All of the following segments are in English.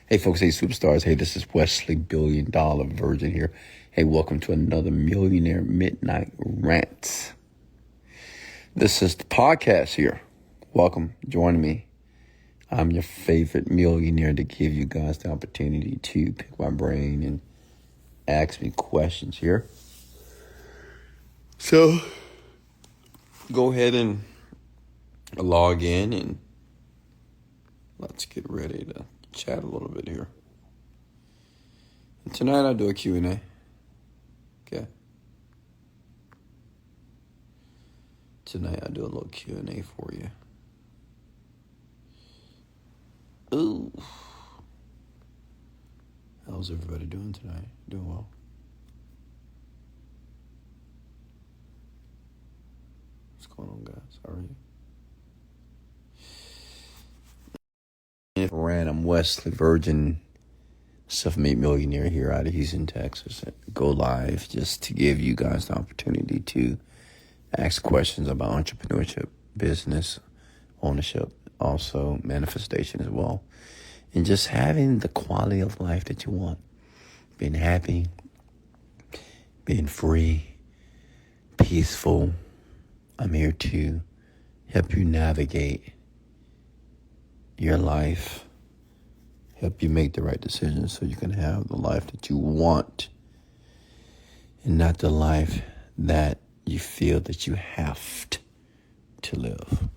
Hey folks, hey superstars, hey, this is Wesley Virgin here. Hey, welcome to another Millionaire Midnight Rant. This is the podcast here. Welcome, join me. I'm your favorite millionaire to give you guys the opportunity to pick my brain and ask me questions here. So, go ahead and log in and let's get ready to chat a little bit here. And tonight I'll do a Q&A. Okay. Tonight I'll do a little Q&A for you. Ooh. How's everybody doing tonight? Doing well? What's going on, guys? How are you? I'm Wesley Virgin, self-made millionaire here out of Houston, Texas. Go live just to give you guys the opportunity to ask questions about entrepreneurship, business, ownership, also manifestation as well. And just having the quality of life that you want. Being happy, being free, peaceful. I'm here to help you navigate your life, help you make the right decisions so you can have the life that you want and not the life that you feel that you have to live.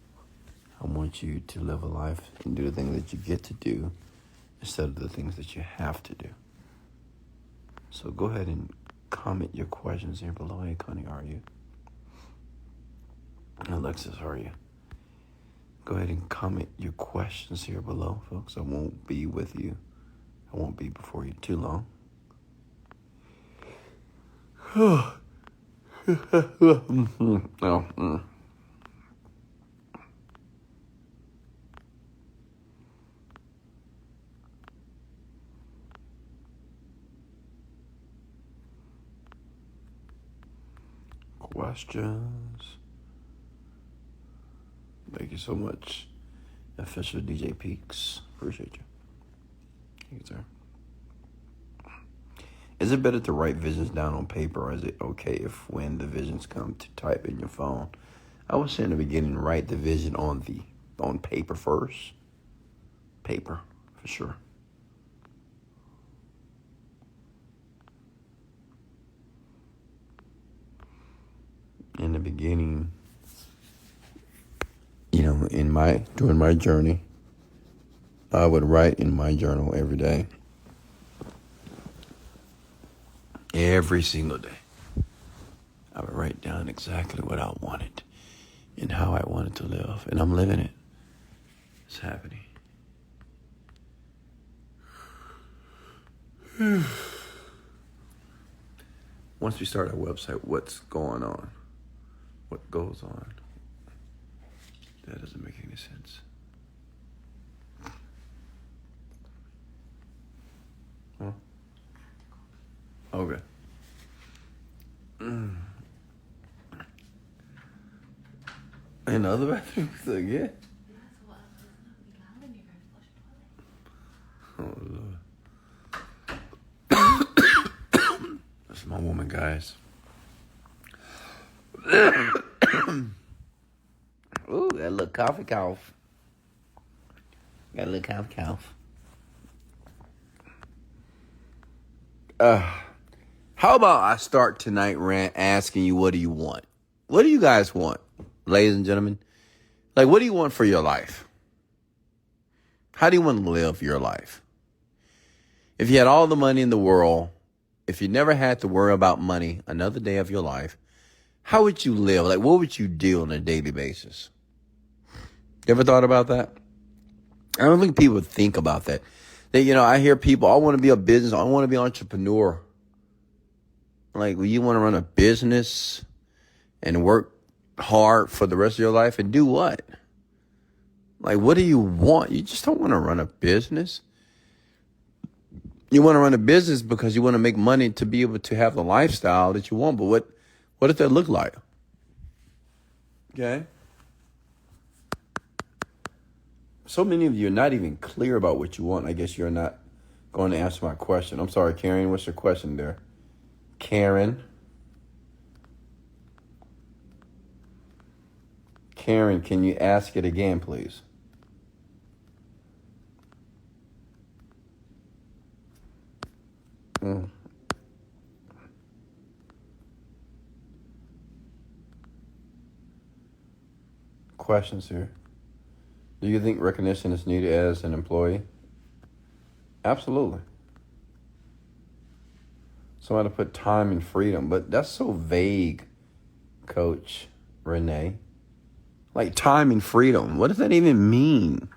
I want you to live a life and do the things that you get to do instead of the things that you have to do. So go ahead and comment your questions here below. Hey, Connie, how are you? Alexis, how are you? Go ahead and comment your questions here below, folks. I won't be with you. I won't be before you too long. Questions. Thank you so much, official DJ Peaks. Appreciate you. Thank you, sir. Is it better to write visions down on paper, or is it okay if when the visions come to type in your phone? I would say in the beginning, write the vision on paper first. Paper, for sure. In the beginning, during my journey, I would write in my journal every day. Every single day. I would write down exactly what I wanted and how I wanted to live. And I'm living it. It's happening. Once we start our website, what's going on? What goes on? That doesn't make any sense. Huh? Okay. In the other bathroom? Yeah. Oh, Lord. That's my woman, guys. Ooh, that little cough. Got a little cough. How about I start tonight rant asking you, what do you want? What do you guys want, ladies and gentlemen? Like, what do you want for your life? How do you want to live your life? If you had all the money in the world, if you never had to worry about money another day of your life, how would you live? Like, what would you do on a daily basis? You ever thought about that? I don't think people think about that. I hear people, I want to be a business, I want to be an entrepreneur. Like, well, you want to run a business and work hard for the rest of your life and do what? Like, what do you want? You just don't want to run a business. You want to run a business because you want to make money to be able to have the lifestyle that you want. But what does that look like? Okay. So many of you are not even clear about what you want. I guess you're not going to answer my question. I'm sorry, Karen. What's your question there? Karen. Karen, can you ask it again, please? Questions here. Do you think recognition is needed as an employee? Absolutely. Somebody put time and freedom, but that's so vague, Coach Renee. Like time and freedom. What does that even mean?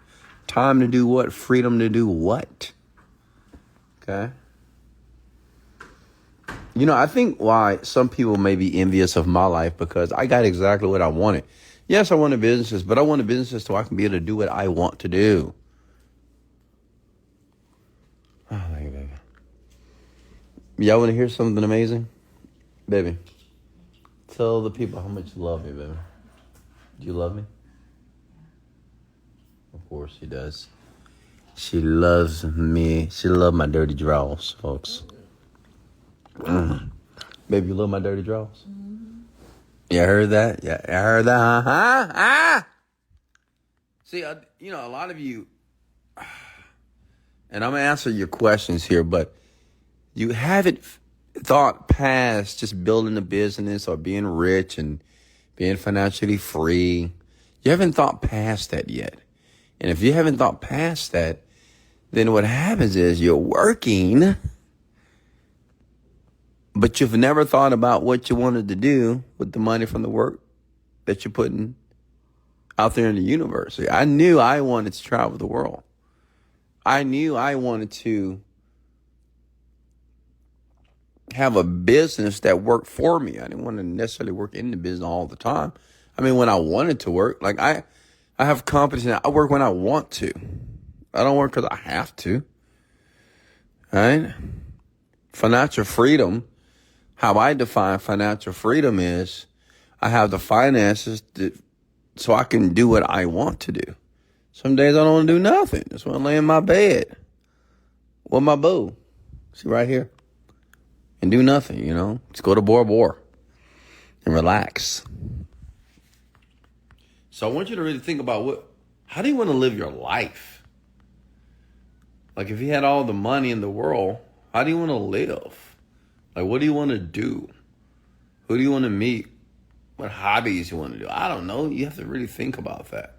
Time to do what? Freedom to do what? Okay. You know, I think why some people may be envious of my life because I got exactly what I wanted. Yes, I wanted businesses, but I wanted businesses so I can be able to do what I want to do. Oh, thank you, baby. Y'all want to hear something amazing? Baby, tell the people how much you love me, baby. Do you love me? Of course she does. She loves me. She loves my dirty drawers, folks. Baby, you love my dirty drawers? You heard that? Yeah, I heard that, huh? See, a lot of you, and I'm going to answer your questions here, but you haven't thought past just building a business or being rich and being financially free. You haven't thought past that yet. And if you haven't thought past that, then what happens is you're working, but you've never thought about what you wanted to do with the money from the work that you're putting out there in the universe. I knew I wanted to travel the world. I knew I wanted to have a business that worked for me. I didn't want to necessarily work in the business all the time. I mean, when I wanted to work, like I have confidence. I work when I want to. I don't work because I have to. Right? Financial freedom, how I define financial freedom is I have the finances so I can do what I want to do. Some days I don't want to do nothing. Just want to lay in my bed with my boo. See right here. And do nothing, Just go to Bora Bora and relax. So I want you to really think about how do you want to live your life? Like if you had all the money in the world, how do you want to live? Like what do you want to do? Who do you want to meet? What hobbies you want to do? I don't know. You have to really think about that.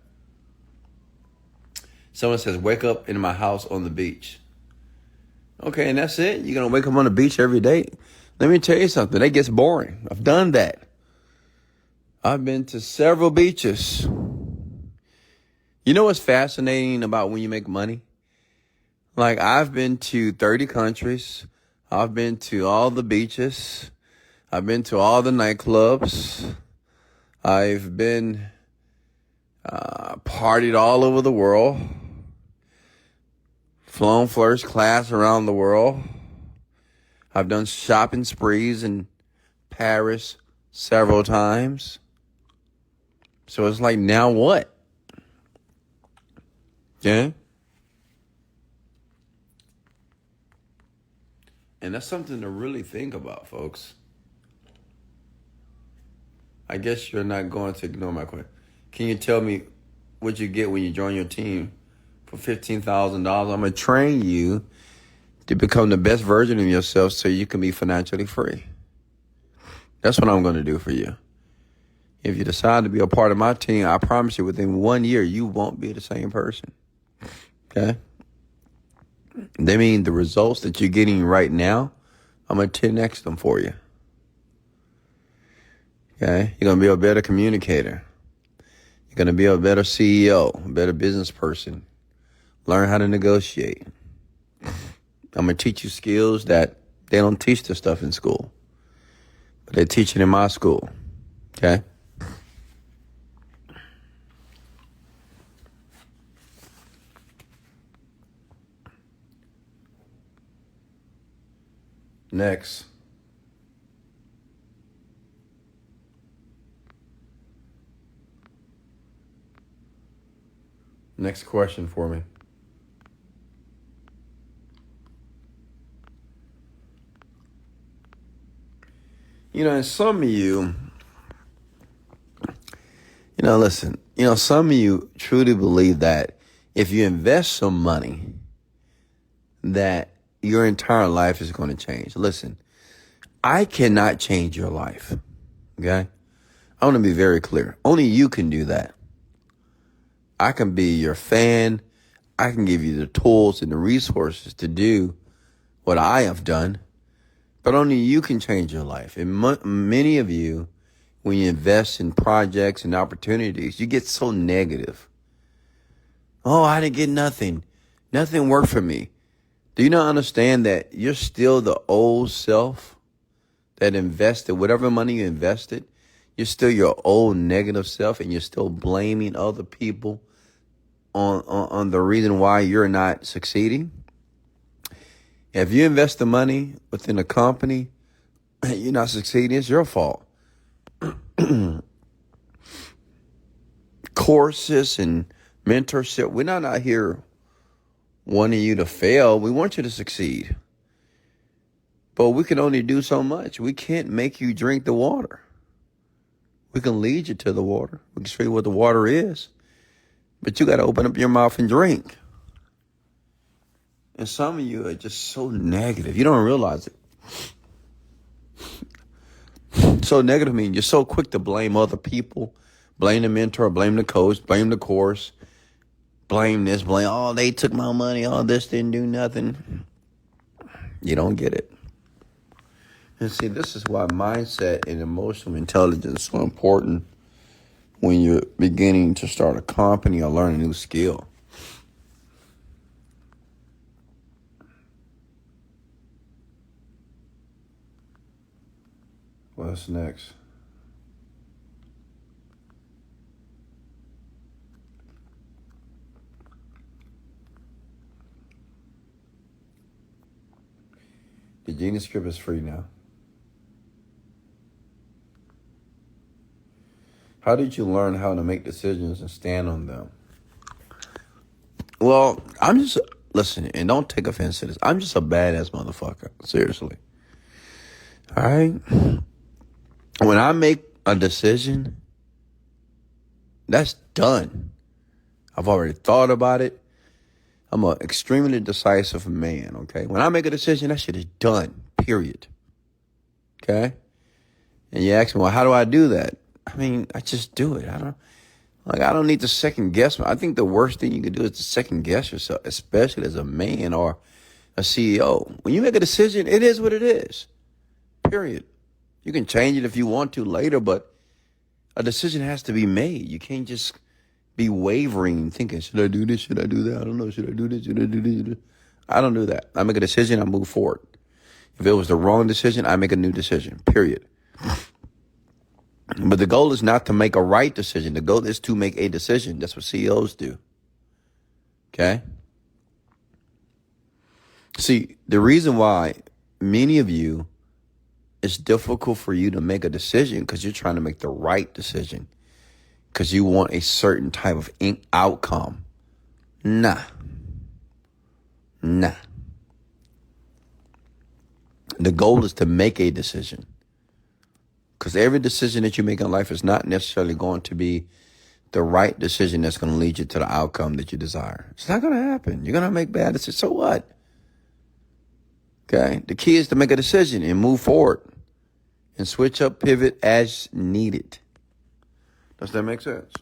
Someone says, wake up in my house on the beach. Okay, and that's it? You're going to wake up on the beach every day? Let me tell you something. That gets boring. I've done that. I've been to several beaches. You know what's fascinating about when you make money? Like, I've been to 30 countries. I've been to all the beaches. I've been to all the nightclubs. I've been partied all over the world. Flown first class around the world. I've done shopping sprees in Paris several times. So it's like, now what? Yeah? And that's something to really think about, folks. I guess you're not going to ignore my question. Can you tell me what you get when you join your team for $15,000? I'm going to train you to become the best version of yourself so you can be financially free. That's what I'm going to do for you. If you decide to be a part of my team, I promise you within 1 year, you won't be the same person. Okay? They mean the results that you're getting right now, I'm going to 10x them for you. Okay? You're going to be a better communicator. You're going to be a better CEO, a better business person. Learn how to negotiate. I'm going to teach you skills that they don't teach this stuff in school. But they teach it in my school. Okay? Next. Next question for me. And some of you, listen, some of you truly believe that if you invest some money, that your entire life is going to change. Listen, I cannot change your life. Okay? I want to be very clear. Only you can do that. I can be your fan. I can give you the tools and the resources to do what I have done, but only you can change your life. And many of you, when you invest in projects and opportunities, you get so negative. Oh, I didn't get nothing. Nothing worked for me. Do you not understand that you're still the old self that invested whatever money you invested? You're still your old negative self, and you're still blaming other people on the reason why you're not succeeding. If you invest the money within a company and you're not succeeding, it's your fault. Courses and mentorship, we're not out here wanting you to fail. We want you to succeed. But we can only do so much. We can't make you drink the water. We can lead you to the water. We can show you what the water is. But you got to open up your mouth and drink. And some of you are just so negative. You don't realize it. So negative means you're so quick to blame other people. Blame the mentor, blame the coach, blame the course. Blame this, blame, oh, they took my money. Oh, this didn't do nothing. You don't get it. And see, this is why mindset and emotional intelligence is so important when you're beginning to start a company or learn a new skill. What's next? The Genius Script is free now. How did you learn how to make decisions and stand on them? Well, listen, and don't take offense to this. I'm just a badass motherfucker. Seriously. All right? When I make a decision, that's done. I've already thought about it. I'm an extremely decisive man, okay? When I make a decision, that shit is done, period. Okay? And you ask me, well, how do I do that? I mean, I just do it. I don't need to second guess. I think the worst thing you can do is to second guess yourself, especially as a man or a CEO. When you make a decision, it is what it is, period. You can change it if you want to later, but a decision has to be made. You can't just be wavering, thinking, should I do this? Should I do that? I don't know. Should I do this? Should I do this? I don't do that. I make a decision, I move forward. If it was the wrong decision, I make a new decision, period. But the goal is not to make a right decision. The goal is to make a decision. That's what CEOs do. Okay? See, the reason why many of you, it's difficult for you to make a decision because you're trying to make the right decision. Because you want a certain type of outcome. Nah. The goal is to make a decision. Because every decision that you make in life is not necessarily going to be the right decision that's going to lead you to the outcome that you desire. It's not going to happen. You're going to make bad decisions. So what? Okay? The key is to make a decision and move forward and switch up, pivot as needed. Does that make sense?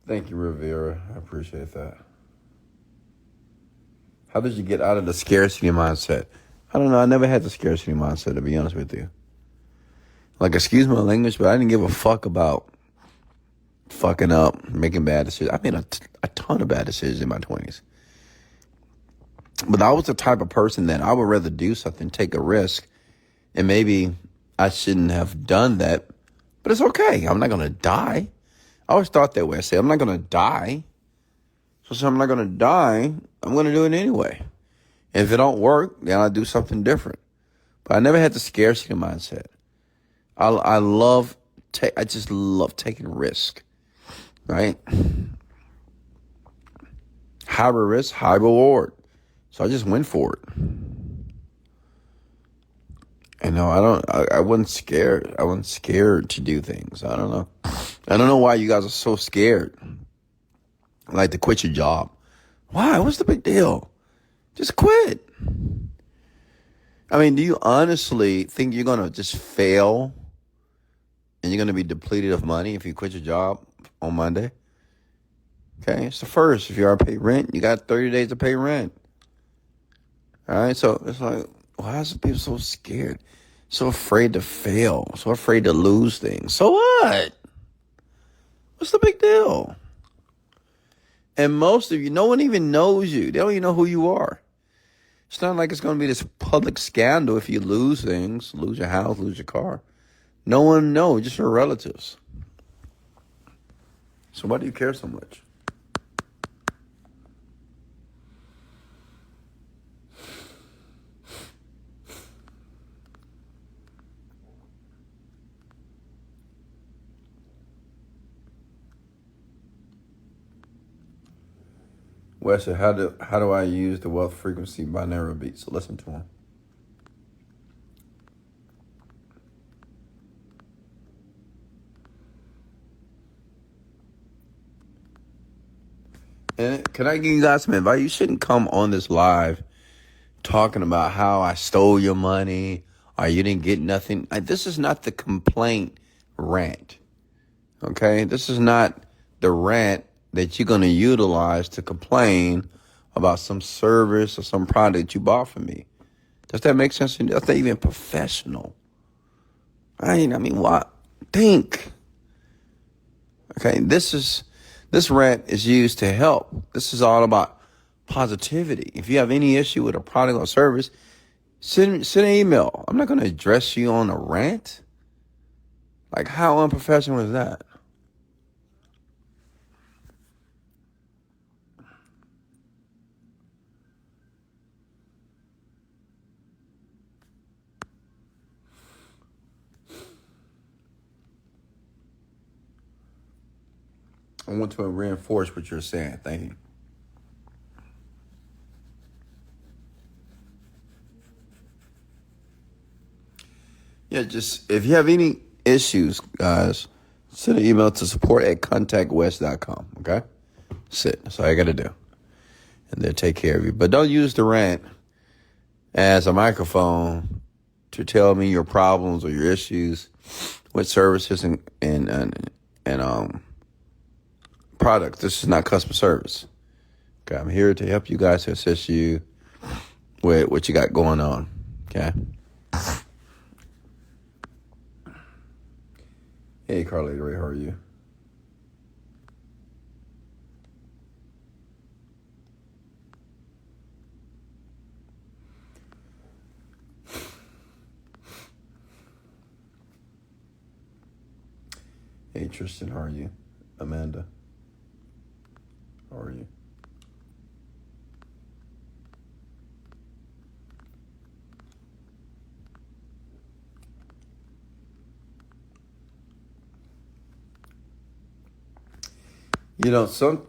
Thank you, Rivera. I appreciate that. How did you get out of the scarcity mindset? I don't know. I never had the scarcity mindset, to be honest with you. Like, excuse my language, but I didn't give a fuck about fucking up, making bad decisions. I made a ton of bad decisions in my 20s. But I was the type of person that I would rather do something, take a risk, and maybe I shouldn't have done that, but it's okay. I'm not going to die. I always thought that way. I say, I'm not going to die. So since I'm not going to die, I'm going to do it anyway. And if it don't work, then I'll do something different. But I never had the scarcity mindset. I love I just love taking risk, right? High risk, high reward. So I just went for it. And no, I wasn't scared. I wasn't scared to do things. I don't know. I don't know why you guys are so scared. Like to quit your job. Why? What's the big deal? Just quit. I mean, do you honestly think you're going to just fail and you're going to be depleted of money if you quit your job on Monday? Okay, it's the first. If you are pay rent, you got 30 days to pay rent. All right, so it's like, why is people so scared? So afraid to fail. So afraid to lose things. So what? What's the big deal? And most of you, no one even knows you. They don't even know who you are. It's not like it's going to be this public scandal if you lose things, lose your house, lose your car. No one knows, just your relatives. So why do you care so much? Wesley, how do I use the wealth frequency binaural beat? So listen to him. And can I give you guys some advice? You shouldn't come on this live talking about how I stole your money or you didn't get nothing. This is not the complaint rant. Okay? This is not the rant that you're going to utilize to complain about some service or some product you bought from me. Does that make sense? That's not even professional. Right? I mean, what? Think. Okay, this rant is used to help. This is all about positivity. If you have any issue with a product or service, send an email. I'm not going to address you on a rant. Like, how unprofessional is that? I want to reinforce what you're saying. Thank you. Yeah, just if you have any issues, guys, send an email to support@contactwest.com. Okay? That's it. That's all you got to do. And they'll take care of you. But don't use the rant as a microphone to tell me your problems or your issues with services and products. This is not customer service. Okay, I'm here to help you guys, to assist you with what you got going on. Okay. Hey, Carly Ray, how are you? Hey, Tristan, how are you? Amanda, how are you? You know, some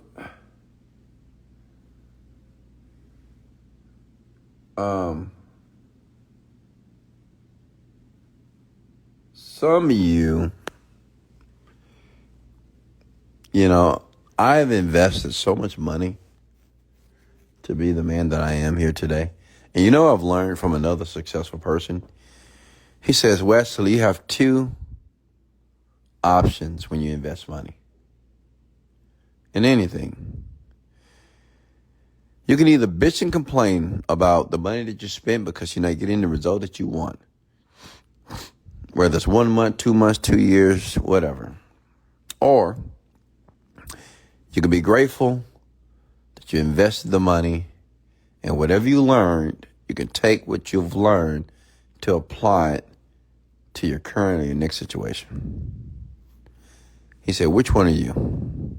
of you, I've invested so much money to be the man that I am here today. And I've learned from another successful person. He says, Wesley, you have two options when you invest money in anything. You can either bitch and complain about the money that you spend because you're not getting the result that you want. Whether it's 1 month, 2 months, 2 years, whatever. Or you can be grateful that you invested the money, and whatever you learned, you can take what you've learned to apply it to your current or your next situation. He said, which one are you?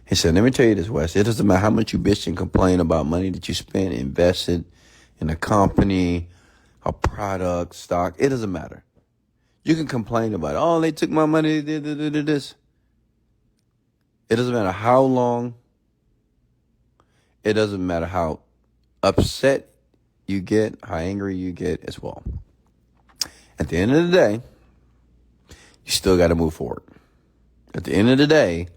He said, let me tell you this, Wes. It doesn't matter how much you bitch and complain about money that you spent, invested in a company, a product, stock. It doesn't matter. You can complain about it. Oh, they took my money, they did this. It doesn't matter how long. It doesn't matter how upset you get, how angry you get as well. At the end of the day, you still got to move forward. At the end of the day,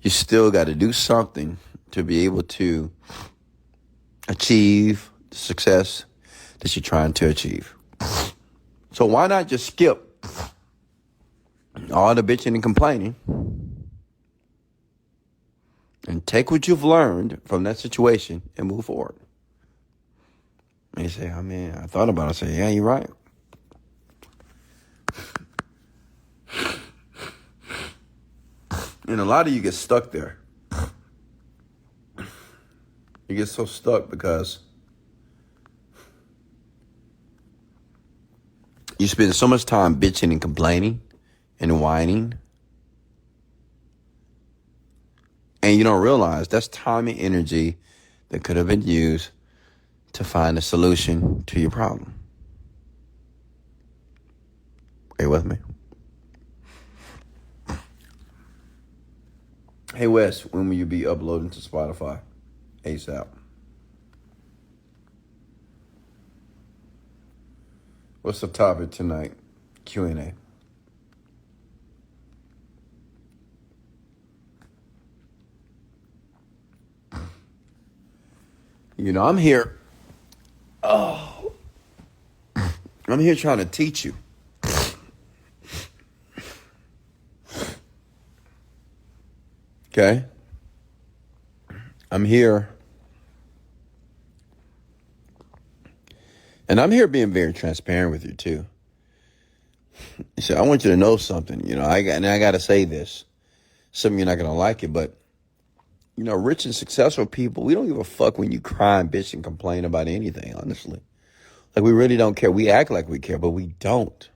you still got to do something to be able to achieve the success that you're trying to achieve. So why not just skip all the bitching and complaining and take what you've learned from that situation and move forward? And you say, I thought about it. I say, yeah, you're right. And a lot of you get stuck there. You get so stuck because you spend so much time bitching and complaining and whining. And you don't realize that's time and energy that could have been used to find a solution to your problem. Are you with me? Hey, Wes, when will you be uploading to Spotify? ASAP. What's the topic tonight? Q&A. You know, I'm here. I'm here trying to teach you. Okay? I'm here. And I'm here being very transparent with you, too. So I want you to know something. You know, I got to say this. Some of you are not going to like it, but, you know, rich and successful people, we don't give a fuck when you cry and bitch and complain about anything, honestly. Like, we really don't care. We act like we care, but we don't.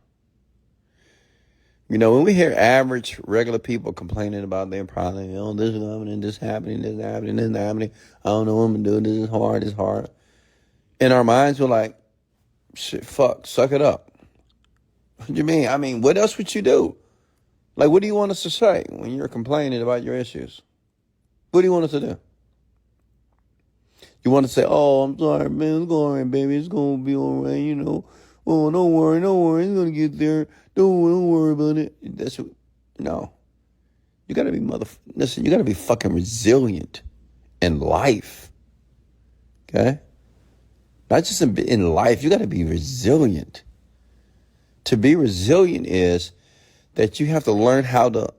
You know, when we hear average, regular people complaining about their problem, oh, this is happening, this is happening, this is happening, this is happening. I don't know what I'm going to do. This is hard, it's hard. In our minds, we're like, shit, fuck, suck it up. What do you mean? I mean, what else would you do? Like, what do you want us to say when you're complaining about your issues? What do you want us to do? You want to say, oh, I'm sorry, man, it's all right, baby. It's going to be all right, you know. Oh, don't worry. It's going to get there. Don't worry about it. No. You got to be listen, you got to be fucking resilient in life. Okay? Not just in life. You got to be resilient. To be resilient is that you have to learn how to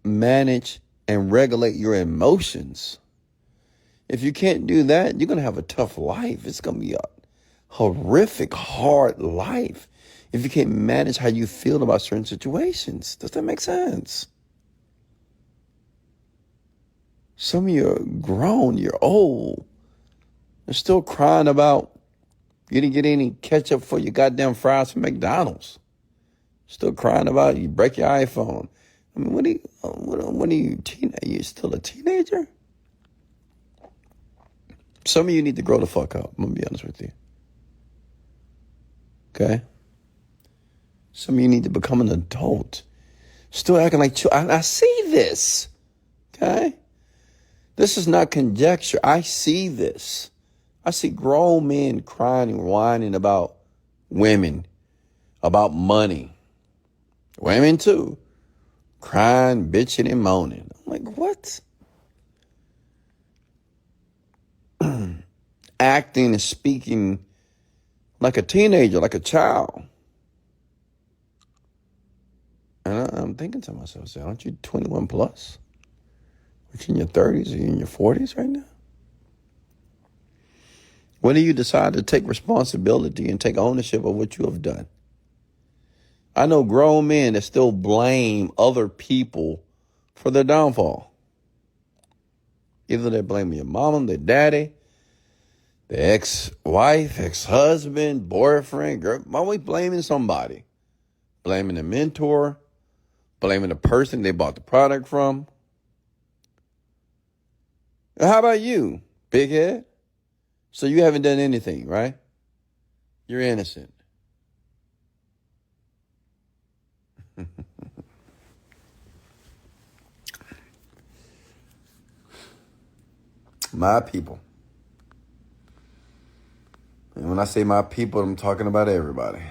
manage and regulate your emotions. If you can't do that, you're going to have a tough life. It's going to be a horrific, hard life if you can't manage how you feel about certain situations. Does that make sense? Some of you are grown, you're old. You're still crying about you didn't get any ketchup for your goddamn fries from McDonald's. Still crying about you break your iPhone. I mean, what are you, you still a teenager? Some of you need to grow the fuck up. I'm going to be honest with you. Okay? Some of you need to become an adult. Still acting like children. I see this. Okay? This is not conjecture. I see this. I see grown men crying and whining about women, about money. Women too. Crying, bitching, and moaning. I'm like, what? Acting and speaking like a teenager, like a child. And I'm thinking to myself, aren't you 21 plus? Are you in your 30s? Are you in your 40s right now? When do you decide to take responsibility and take ownership of what you have done? I know grown men that still blame other people for their downfall. Either they're blaming your mama, their daddy, their ex-wife, ex-husband, boyfriend, girl. Why are we blaming somebody? Blaming the mentor, blaming the person they bought the product from. How about you, big head? So you haven't done anything, right? You're innocent. My people. And when I say my people, I'm talking about everybody.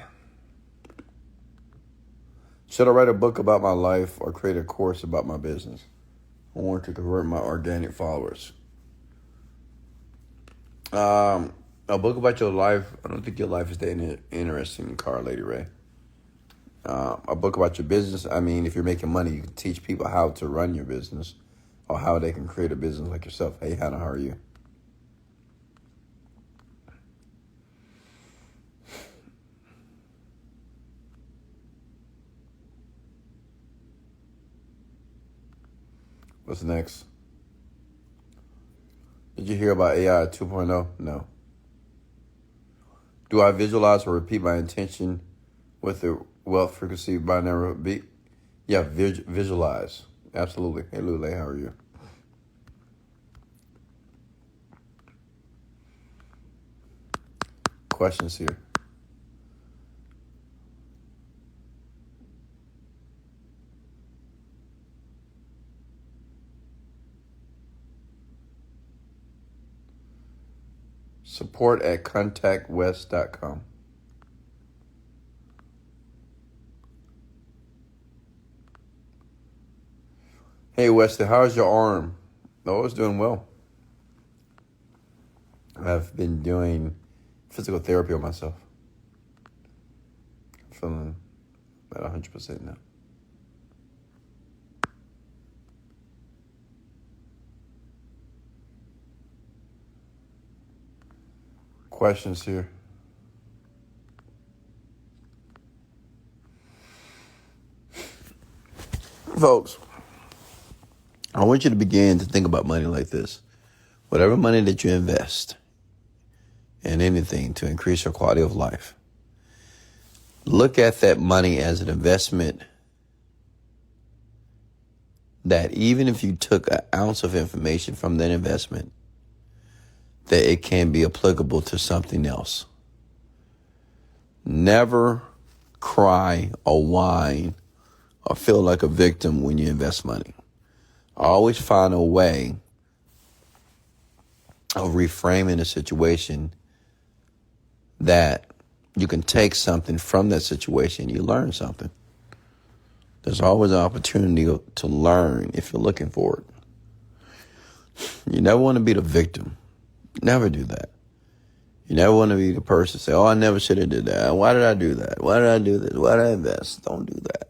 Should I write a book about my life or create a course about my business? I want to convert my organic followers. A book about your life. I don't think your life is that interesting, Carl Lady Ray. A book about your business. I mean, if you're making money, you can teach people how to run your business or how they can create a business like yourself. Hey, Hannah, how are you? What's next? Did you hear about AI 2.0? No. Do I visualize or repeat my intention with the wealth frequency binary beat? Yeah, visualize. Absolutely. Hey, Lule, how are you? Questions here. support@contactwest.com. Hey, Wesley, how's your arm? Oh, it's doing well. I've been doing physical therapy on myself. I'm feeling about 100% now. Questions here. Folks, I want you to begin to think about money like this. Whatever money that you invest in anything to increase your quality of life, look at that money as an investment that even if you took an ounce of information from that investment, that it can be applicable to something else. Never cry or whine or feel like a victim when you invest money. Always find a way of reframing a situation that you can take something from that situation. You learn something. There's always an opportunity to learn if you're looking for it. You never want to be the victim. Never do that. You never want to be the person say, oh, I never should have did that. Why did I do that? Why did I do this? Why did I invest? Don't do that.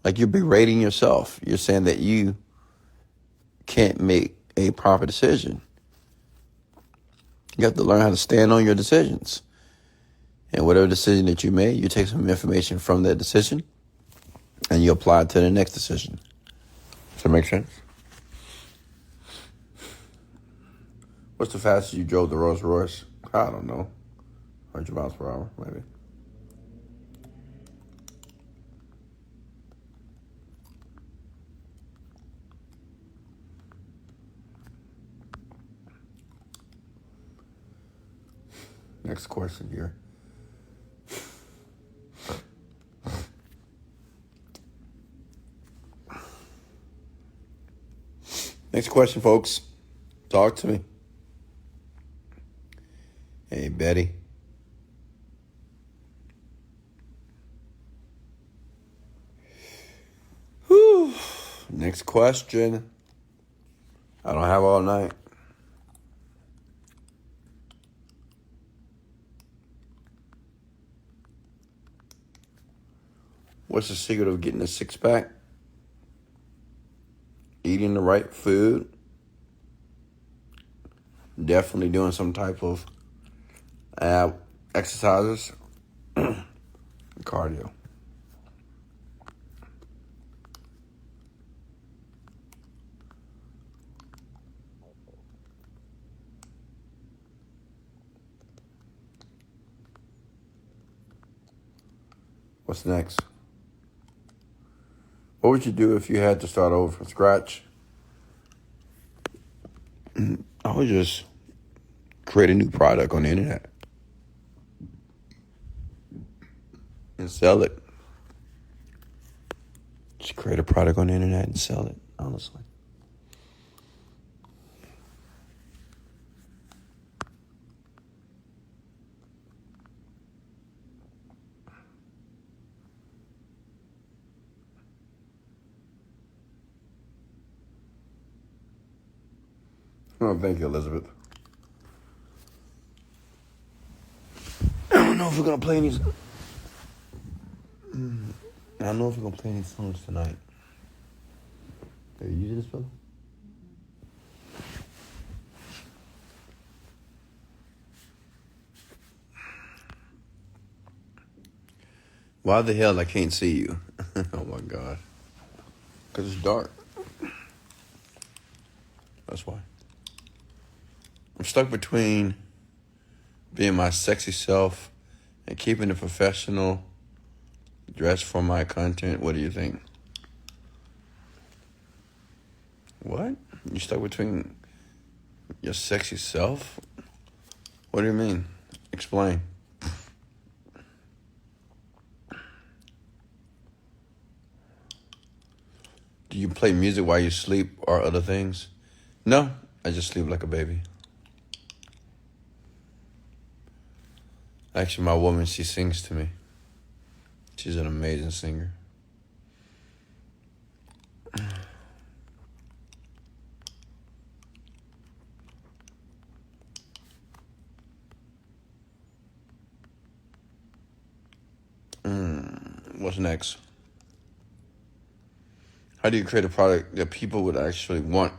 Like you're berating yourself. You're saying that you can't make a proper decision. You have to learn how to stand on your decisions. And whatever decision that you made, you take some information from that decision and you apply it to the next decision. Does that make sense? What's the fastest you drove the Rolls Royce? I don't know. 100 miles per hour, maybe. Next question here. Next question, folks. Talk to me. Hey, Betty. Whew. Next question. I don't have all night. What's the secret of getting a six-pack? Eating the right food. Definitely doing some type of exercises. Cardio. What's next? What would you do if you had to start over from scratch? I would just create a new product on the internet and sell it. Just create a product on the internet and sell it, honestly. Oh, thank you, Elizabeth. I don't know if we're gonna play any. I don't know if we're gonna play any songs tonight. Are you using this, brother? Why the hell I can't see you? Oh my God. Because it's dark. That's why. I'm stuck between being my sexy self and keeping it professional, dressed for my content. What do you think? What? You stuck between your sexy self? What do you mean? Explain. Do you play music while you sleep or other things? No, I just sleep like a baby. Actually, my woman, she sings to me. She's an amazing singer. What's next? How do you create a product that people would actually want?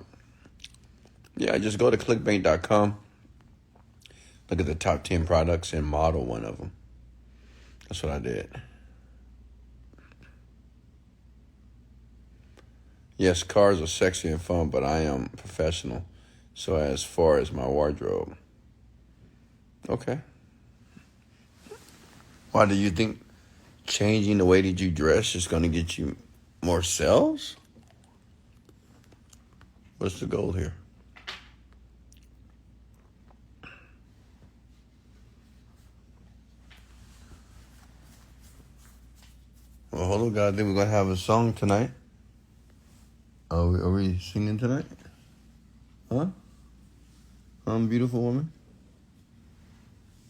Yeah, just go to clickbank.com. Look at the top 10 products and model one of them. That's what I did. Yes, cars are sexy and fun, but I am professional. So as far as my wardrobe. Okay. Why do you think changing the way that you dress is going to get you more sales? What's the goal here? Well, hold on, God. I think we're going to have a song tonight. Are we singing tonight? Huh? Beautiful woman?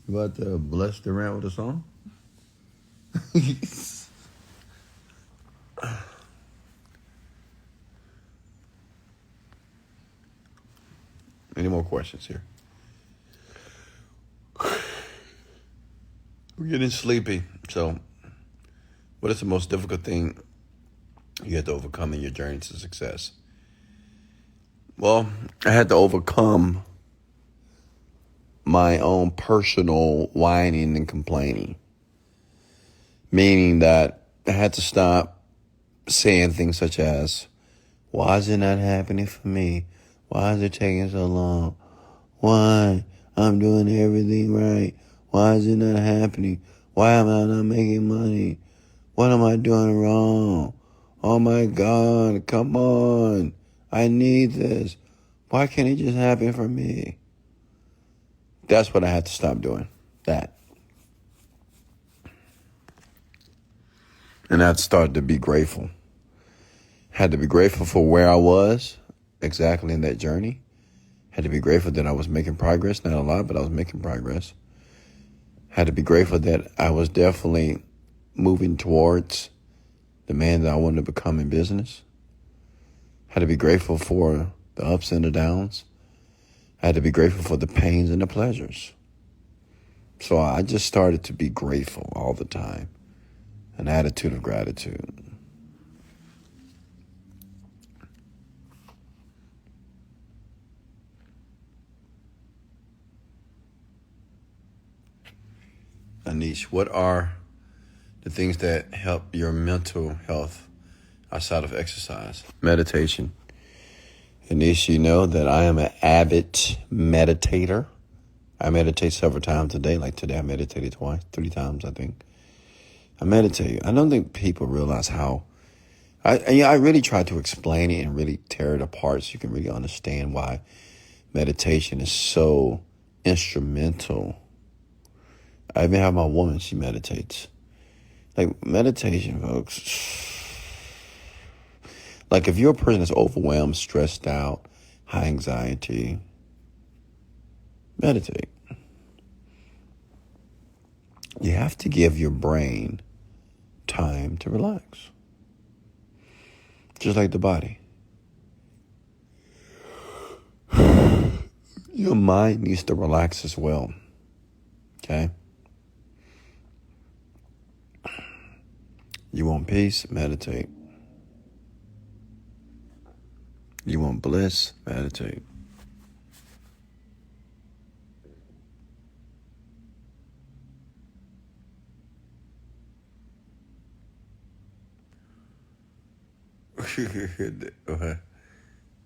You about to bless the rant with a song? Any more questions here? We're getting sleepy. So, what is the most difficult thing you had to overcome in your journey to success? Well, I had to overcome my own personal whining and complaining. Meaning that I had to stop saying things such as, why is it not happening for me? Why is it taking so long? Why? I'm doing everything right. Why is it not happening? Why am I not making money? What am I doing wrong? Oh my God, come on. I need this. Why can't it just happen for me? That's what I had to stop doing. That. And I started to be grateful. Had to be grateful for where I was exactly in that journey. Had to be grateful that I was making progress. Not a lot, but I was making progress. Had to be grateful that I was definitely moving towards the man that I wanted to become in business. Had to be grateful for the ups and the downs. Had to be grateful for the pains and the pleasures. So I just started to be grateful all the time. An attitude of gratitude. Anish, what are the things that help your mental health outside of exercise? Meditation. Anish, you know that I am an avid meditator. I meditate several times a day. Like today, I meditated 3 times, I think. I meditate. I don't think people realize how. I really try to explain it and really tear it apart so you can really understand why meditation is so instrumental. I even have my woman, she meditates. Like meditation, folks. Like if you're a person that's overwhelmed, stressed out, high anxiety, meditate. You have to give your brain time to relax. Just like the body. Your mind needs to relax as well. Okay? You want peace? Meditate. You want bliss? Meditate.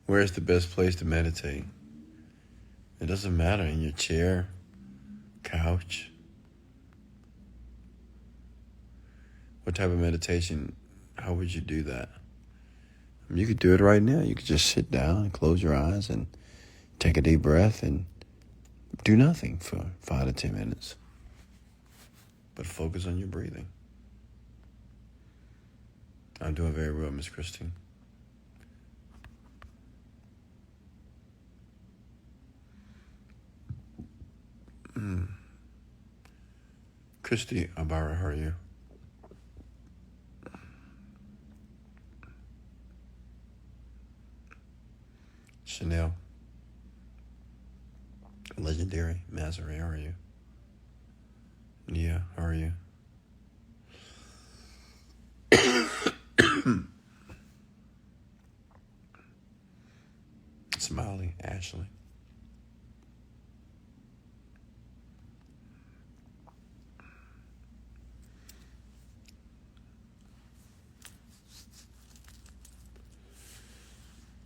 Where's the best place to meditate? It doesn't matter. In your chair, couch. What type of meditation? How would you do that? I mean, you could do it right now. You could just sit down and close your eyes and take a deep breath and do nothing for 5 to 10 minutes. But focus on your breathing. I'm doing very well, Miss Christine. Christy Ibarra, how are you? Chanel. Legendary. Maseray, how are you? Nia, how are you? Smiley, Ashley.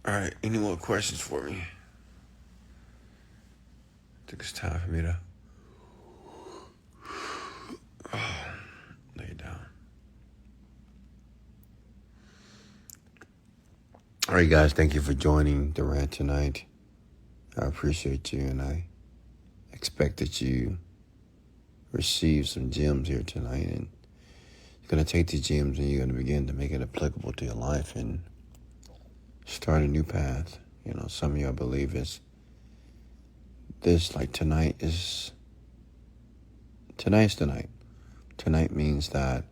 All right, any more questions for me? I think it's time for me to lay down. All right, guys, thank you for joining the rant tonight. I appreciate you, and I expect that you receive some gems here tonight, and you're going to take these gems and you're going to begin to make it applicable to your life and start a new path. You know, some of y'all believe it's this, like tonight's the night. Tonight means that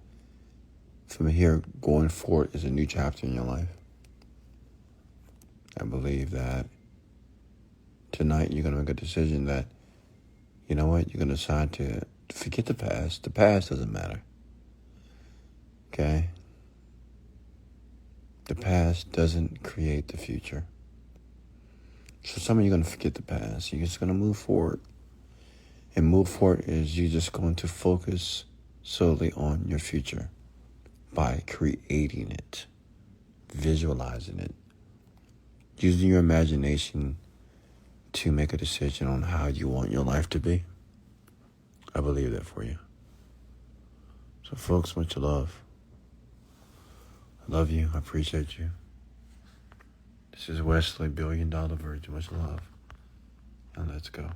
from here going forward is a new chapter in your life. I believe that tonight you're going to make a decision that, you know what, you're going to decide to forget the past. The past doesn't matter. Okay? The past doesn't create the future. So some of you are going to forget the past. You're just going to move forward. And move forward is you're just going to focus solely on your future by creating it, visualizing it, using your imagination to make a decision on how you want your life to be. I believe that for you. So folks, much love. I love you. I appreciate you. This is Wesley, $1 Billion Virgin. Much love. And let's go.